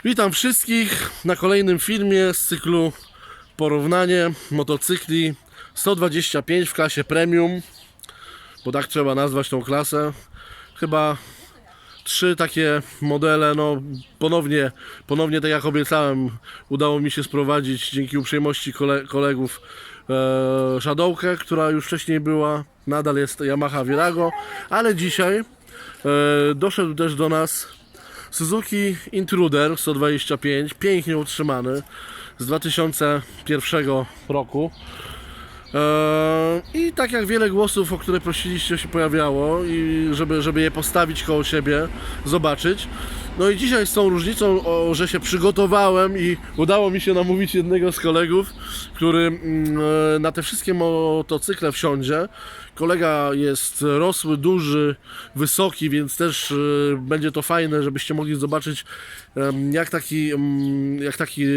Witam wszystkich na kolejnym filmie z cyklu porównanie motocykli 125 w klasie premium, bo tak trzeba nazwać tą klasę. Chyba trzy takie modele, no ponownie tak jak obiecałem, udało mi się sprowadzić dzięki uprzejmości kolegów Shadowkę, która już wcześniej była, nadal jest Yamaha Virago, ale dzisiaj doszedł też do nas Suzuki Intruder 125, pięknie utrzymany, z 2001 roku. I tak jak wiele głosów, o które prosiliście, się pojawiało, i żeby je postawić koło siebie, zobaczyć. No i dzisiaj z tą różnicą, że się przygotowałem i udało mi się namówić jednego z kolegów, który na te wszystkie motocykle wsiądzie. Kolega jest rosły, duży, wysoki, więc też będzie to fajne, żebyście mogli zobaczyć, jak taki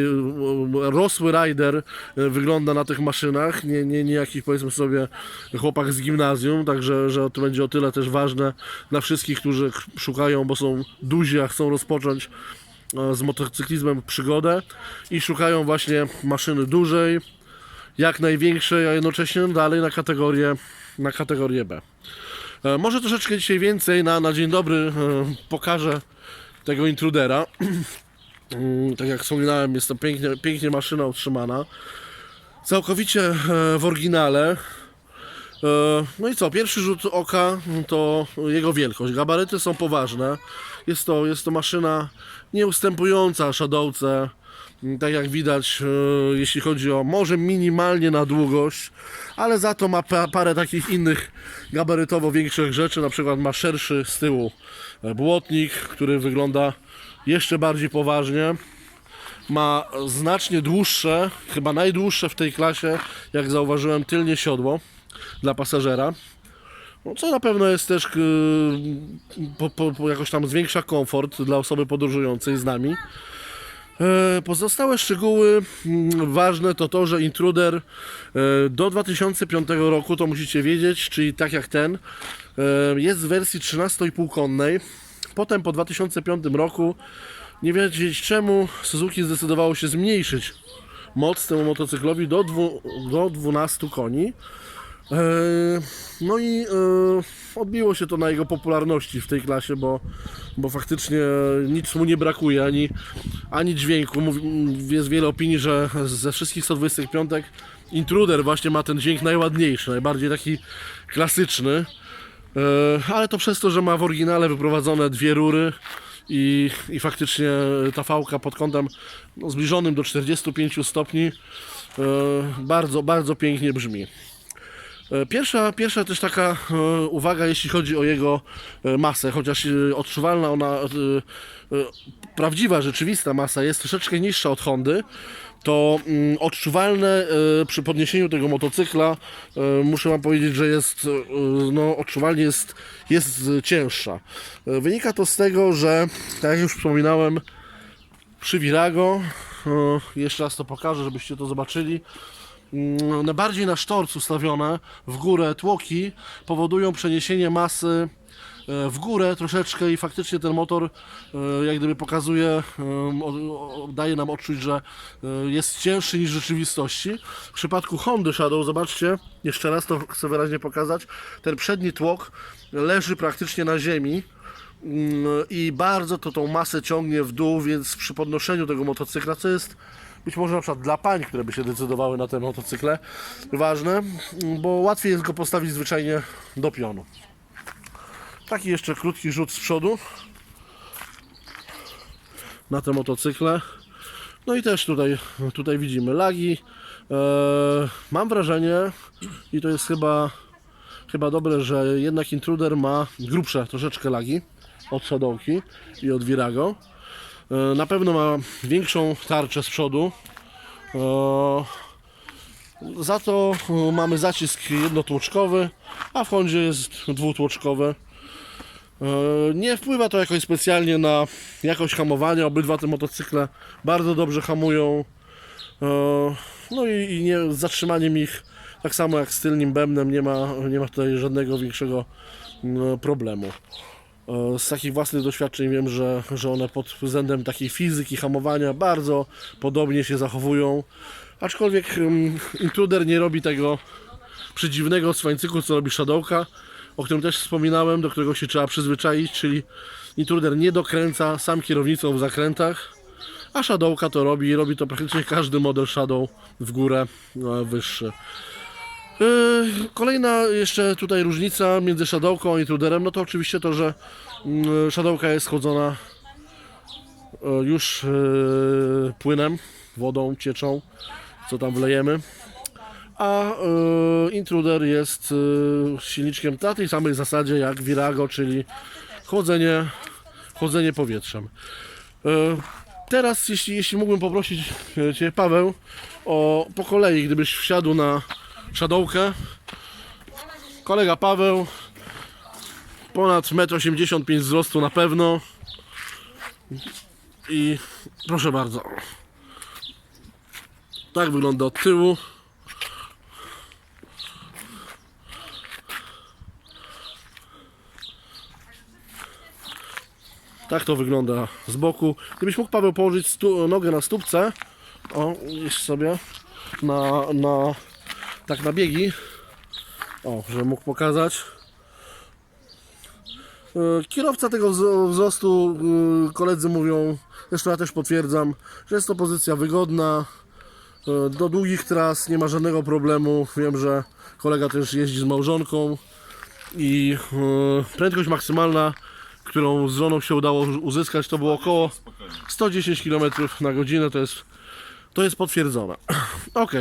rosły rider wygląda na tych maszynach. Nie jakiś, powiedzmy sobie, chłopak z gimnazjum, także że to będzie o tyle też ważne dla wszystkich, którzy szukają, bo są duzi, a chcą rozpocząć z motocyklizmem przygodę i szukają właśnie maszyny dużej, jak największej, a jednocześnie dalej na kategorię B. Może troszeczkę dzisiaj więcej na dzień dobry pokażę tego Intrudera. Tak jak wspominałem, jest to pięknie maszyna utrzymana, całkowicie w oryginale. No i co, pierwszy rzut oka to jego wielkość. Gabaryty są poważne. Jest to maszyna nieustępująca Shadowce. Tak jak widać, jeśli chodzi o może minimalnie na długość, ale za to ma parę takich innych gabarytowo większych rzeczy. Na przykład ma szerszy z tyłu błotnik, który wygląda jeszcze bardziej poważnie. Ma znacznie dłuższe, chyba najdłuższe w tej klasie, jak zauważyłem, tylnie siodło dla pasażera. No, co na pewno jest też jakoś tam zwiększa komfort dla osoby podróżującej z nami. Pozostałe szczegóły ważne to, że Intruder do 2005 roku, to musicie wiedzieć, czyli tak jak ten, jest w wersji 13,5 konnej. Potem po 2005 roku, nie wiedzieć czemu, Suzuki zdecydowało się zmniejszyć moc temu motocyklowi do 12 koni. No i odbiło się to na jego popularności w tej klasie, bo faktycznie nic mu nie brakuje, ani dźwięku. Jest wiele opinii, że ze wszystkich 125 Intruder właśnie ma ten dźwięk najładniejszy, najbardziej taki klasyczny, ale to przez to, że ma w oryginale wyprowadzone dwie rury i faktycznie ta fałka pod kątem zbliżonym do 45 stopni bardzo pięknie brzmi. Pierwsza też taka uwaga, jeśli chodzi o jego masę, chociaż odczuwalna ona, prawdziwa, rzeczywista masa jest troszeczkę niższa od Hondy, to odczuwalne przy podniesieniu tego motocykla, muszę wam powiedzieć, że jest, no, odczuwalnie jest cięższa. Wynika to z tego, że, tak jak już wspominałem, przy Virago, jeszcze raz to pokażę, żebyście to zobaczyli, bardziej na sztorc ustawione w górę tłoki powodują przeniesienie masy w górę troszeczkę i faktycznie ten motor jak gdyby pokazuje, daje nam odczuć, że jest cięższy niż w rzeczywistości. W przypadku Hondy Shadow, zobaczcie, jeszcze raz to chcę wyraźnie pokazać, ten przedni tłok leży praktycznie na ziemi i bardzo tą masę ciągnie w dół, więc przy podnoszeniu tego motocykla, co jest być może na przykład dla pań, które by się decydowały na te motocykle, ważne, bo łatwiej jest go postawić zwyczajnie do pionu. Taki jeszcze krótki rzut z przodu na te motocykle. No i też tutaj widzimy lagi. Mam wrażenie, i to jest chyba dobre, że jednak Intruder ma grubsze troszeczkę lagi od Shadowki i od Virago. Na pewno ma większą tarczę z przodu. Za to mamy zacisk jednotłoczkowy, a w Hondzie jest dwutłoczkowy. Nie wpływa to jakoś specjalnie na jakość hamowania. Obydwa te motocykle bardzo dobrze hamują. No i z zatrzymaniem ich, tak samo jak z tylnym bębnem, nie ma tutaj żadnego większego problemu. Z takich własnych doświadczeń wiem, że one pod względem takiej fizyki, hamowania bardzo podobnie się zachowują. Aczkolwiek Intruder nie robi tego przedziwnego cwańcyku, co robi Shadowka, o którym też wspominałem, do którego się trzeba przyzwyczaić, czyli Intruder nie dokręca sam kierownicą w zakrętach, a Shadowka to robi i robi to praktycznie każdy model Shadow w górę wyższy. Kolejna jeszcze tutaj różnica między Shadowką a Intruderem, no to oczywiście to, że Shadowka jest chłodzona już płynem, wodą, cieczą, co tam wlejemy, a Intruder jest silniczkiem na tej samej zasadzie jak Virago, czyli chłodzenie powietrzem. Teraz, jeśli mógłbym poprosić Cię, Paweł, po kolei, gdybyś wsiadł na Shadowkę. Kolega Paweł, ponad 1,85 m wzrostu na pewno. I proszę bardzo. Tak wygląda od tyłu. Tak to wygląda z boku. Gdybyś mógł, Paweł, położyć nogę na stópce, iść sobie tak na biegi, żeby mógł pokazać. Kierowca tego wzrostu, koledzy mówią, zresztą ja też potwierdzam, że jest to pozycja wygodna, do długich tras nie ma żadnego problemu. Wiem, że kolega też jeździ z małżonką i prędkość maksymalna, którą z żoną się udało uzyskać, to było około 110 km na godzinę, to jest potwierdzone. Ok.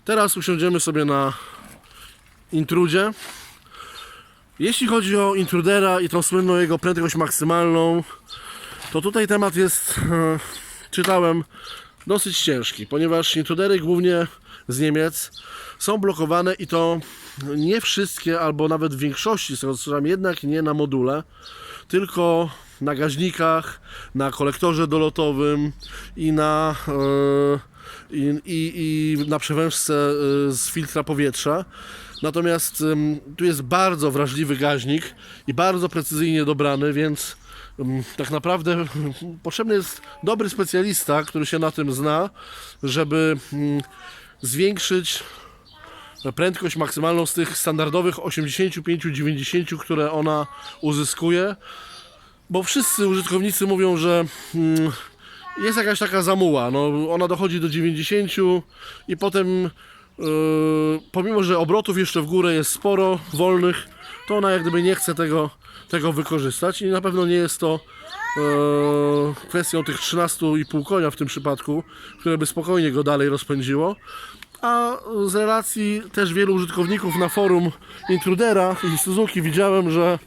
Teraz usiądziemy sobie na Intrudzie. Jeśli chodzi o Intrudera i tą słynną jego prędkość maksymalną, to tutaj temat jest, czytałem, dosyć ciężki, ponieważ Intrudery głównie z Niemiec są blokowane i to nie wszystkie, albo nawet w większości, z tego co słyszałem, jednak nie na module, tylko na gaźnikach, na kolektorze dolotowym i na przewężce z filtra powietrza. Natomiast tu jest bardzo wrażliwy gaźnik i bardzo precyzyjnie dobrany, więc tak naprawdę potrzebny jest dobry specjalista, który się na tym zna, żeby zwiększyć prędkość maksymalną z tych standardowych 85-90, które ona uzyskuje, bo wszyscy użytkownicy mówią, że jest jakaś taka zamuła, ona dochodzi do 90 i potem pomimo, że obrotów jeszcze w górę jest sporo wolnych, to ona jak gdyby nie chce tego wykorzystać i na pewno nie jest to kwestią tych 13,5 konia w tym przypadku, które by spokojnie go dalej rozpędziło. A z relacji też wielu użytkowników na forum Intrudera i Suzuki widziałem, że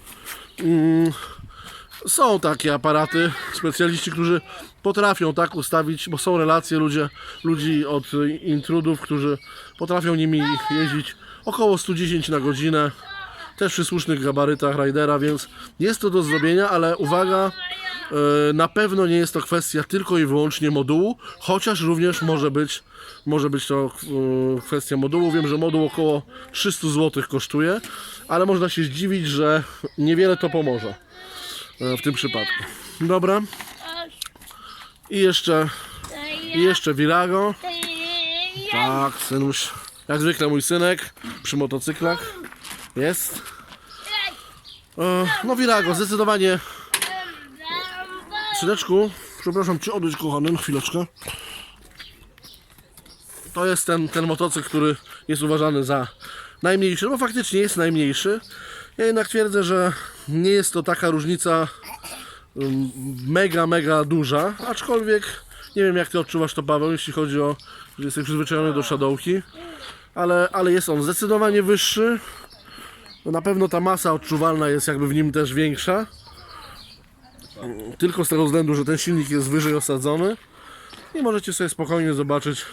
są takie aparaty, specjaliści, którzy potrafią tak ustawić, bo są relacje ludzi od Intrudów, którzy potrafią nimi jeździć około 110 na godzinę, też przy słusznych gabarytach Ridera, więc jest to do zrobienia, ale uwaga, na pewno nie jest to kwestia tylko i wyłącznie modułu, chociaż również może być to kwestia modułu. Wiem, że moduł około 300 zł kosztuje, ale można się zdziwić, że niewiele to pomoże w tym przypadku. Dobra. I jeszcze Virago. Tak, synuś. Jak zwykle mój synek przy motocyklach jest. No Virago, zdecydowanie. Syneczku, przepraszam Cię, odejdź kochany, na chwileczkę. To jest ten motocykl, który jest uważany za najmniejszy, bo faktycznie jest najmniejszy. Ja jednak twierdzę, że nie jest to taka różnica mega duża, aczkolwiek nie wiem, jak Ty odczuwasz to, Paweł, jeśli chodzi o, że jesteś przyzwyczajony do Shadowki, ale jest on zdecydowanie wyższy. Na pewno ta masa odczuwalna jest jakby w nim też większa, tylko z tego względu, że ten silnik jest wyżej osadzony i możecie sobie spokojnie zobaczyć,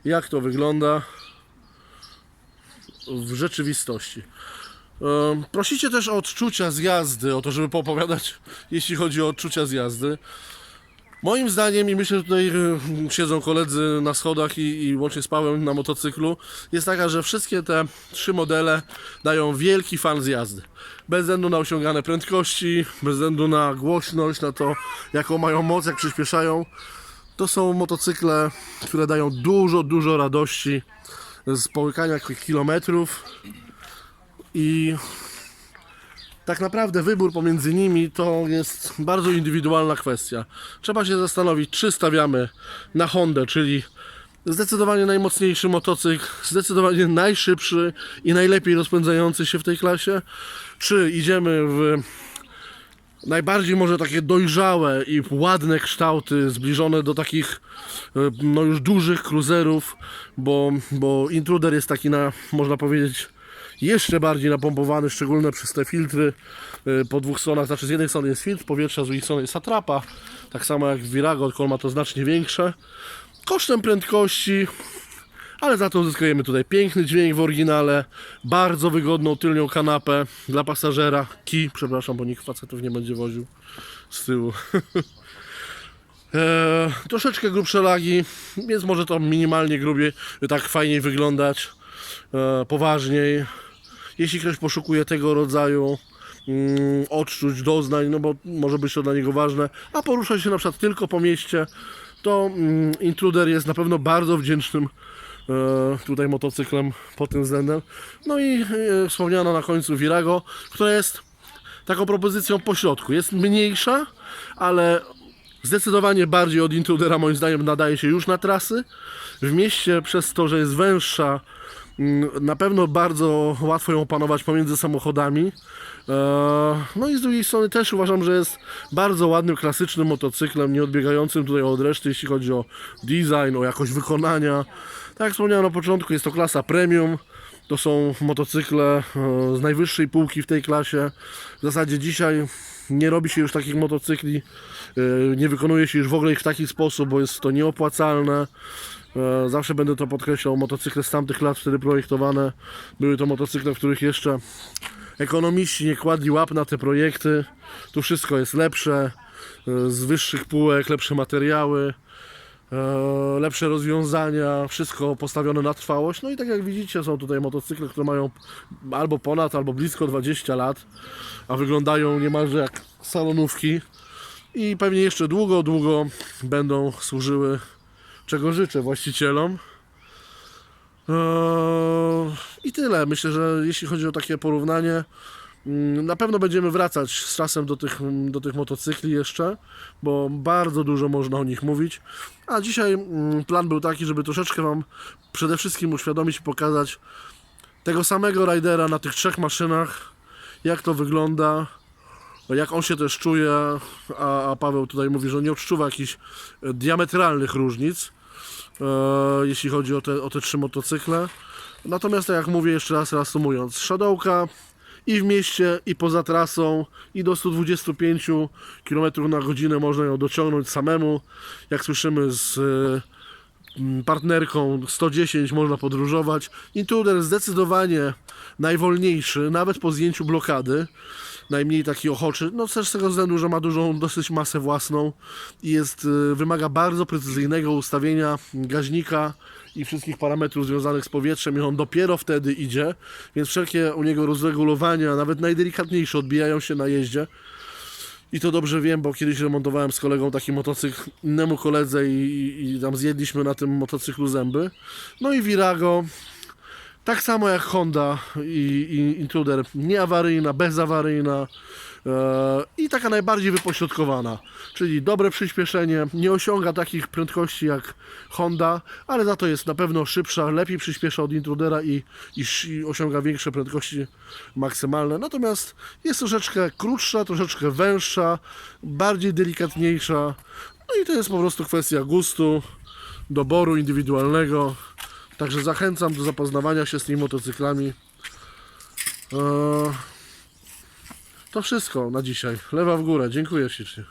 jak to wygląda w rzeczywistości. Prosicie też o odczucia z jazdy, o to, żeby poopowiadać, jeśli chodzi o odczucia z jazdy. Moim zdaniem, i myślę, że tutaj siedzą koledzy na schodach i łącznie z Pawłem na motocyklu, jest taka, że wszystkie te 3 modele dają wielki fan z jazdy. Bez względu na osiągane prędkości, bez względu na głośność, na to, jaką mają moc, jak przyspieszają. To są motocykle, które dają dużo radości z połykania kilometrów i tak naprawdę wybór pomiędzy nimi to jest bardzo indywidualna kwestia. Trzeba się zastanowić, czy stawiamy na Hondę, czyli zdecydowanie najmocniejszy motocykl, zdecydowanie najszybszy i najlepiej rozpędzający się w tej klasie, czy idziemy w najbardziej może takie dojrzałe i ładne kształty, zbliżone do takich no już dużych cruiserów, bo Intruder jest taki można powiedzieć, jeszcze bardziej napompowany, szczególnie przez te filtry po 2 stronach, znaczy z jednej strony jest filtr powietrza, z drugiej strony jest atrapa, tak samo jak w Virago, tylko on ma to znacznie większe, kosztem prędkości, ale za to uzyskujemy tutaj piękny dźwięk w oryginale, bardzo wygodną tylnią kanapę dla pasażera, przepraszam, bo nikt facetów nie będzie woził z tyłu. Troszeczkę grubsze lagi, więc może to minimalnie grubiej, tak fajniej wyglądać, poważniej. Jeśli ktoś poszukuje tego rodzaju odczuć, doznań, no bo może być to dla niego ważne, a porusza się na przykład tylko po mieście, to Intruder jest na pewno bardzo wdzięcznym tutaj motocyklem pod tym względem. No i wspomniano na końcu Virago, która jest taką propozycją pośrodku. Jest mniejsza, ale zdecydowanie bardziej od Intrudera moim zdaniem nadaje się już na trasy. W mieście przez to, że jest węższa, na pewno bardzo łatwo ją opanować pomiędzy samochodami. No i z drugiej strony też uważam, że jest bardzo ładnym, klasycznym motocyklem, nie odbiegającym tutaj od reszty, jeśli chodzi o design, o jakość wykonania. Tak jak wspomniałem na początku, jest to klasa premium. To są motocykle z najwyższej półki w tej klasie. W zasadzie dzisiaj nie robi się już takich motocykli, nie wykonuje się już w ogóle ich w taki sposób, bo jest to nieopłacalne. Zawsze będę to podkreślał, motocykle z tamtych lat wtedy projektowane były to motocykle, w których jeszcze ekonomiści nie kładli łap na te projekty. Tu wszystko jest lepsze, z wyższych półek, lepsze materiały, lepsze rozwiązania, wszystko postawione na trwałość. No i tak jak widzicie, są tutaj motocykle, które mają albo ponad, albo blisko 20 lat, a wyglądają niemalże jak salonówki i pewnie jeszcze długo będą służyły, czego życzę właścicielom. I tyle. Myślę, że jeśli chodzi o takie porównanie, na pewno będziemy wracać z czasem do tych motocykli jeszcze, bo bardzo dużo można o nich mówić. A dzisiaj plan był taki, żeby troszeczkę Wam przede wszystkim uświadomić i pokazać tego samego Ridera na tych 3 maszynach, jak to wygląda, jak on się też czuje, a Paweł tutaj mówi, że nie odczuwa jakichś diametralnych różnic, jeśli chodzi o te 3 motocykle. Natomiast tak jak mówię, jeszcze raz reasumując, Shadowka i w mieście, i poza trasą, i do 125 km na godzinę można ją dociągnąć samemu. Jak słyszymy, z partnerką 110 można podróżować. Intruder zdecydowanie najwolniejszy, nawet po zdjęciu blokady. Najmniej taki ochoczy, no też z tego względu, że ma dużą dosyć masę własną i wymaga bardzo precyzyjnego ustawienia gaźnika i wszystkich parametrów związanych z powietrzem i on dopiero wtedy idzie, więc wszelkie u niego rozregulowania, nawet najdelikatniejsze, odbijają się na jeździe. I to dobrze wiem, bo kiedyś remontowałem z kolegą taki motocykl innemu koledze i tam zjedliśmy na tym motocyklu zęby. No i Virago, tak samo jak Honda i Intruder, nieawaryjna, bezawaryjna i taka najbardziej wypośrodkowana, czyli dobre przyspieszenie, nie osiąga takich prędkości jak Honda, ale za to jest na pewno szybsza, lepiej przyspiesza od Intrudera i osiąga większe prędkości maksymalne, natomiast jest troszeczkę krótsza, troszeczkę węższa, bardziej delikatniejsza, no i to jest po prostu kwestia gustu, doboru indywidualnego. Także zachęcam do zapoznawania się z tymi motocyklami. To wszystko na dzisiaj. Lewa w górę. Dziękuję ślicznie.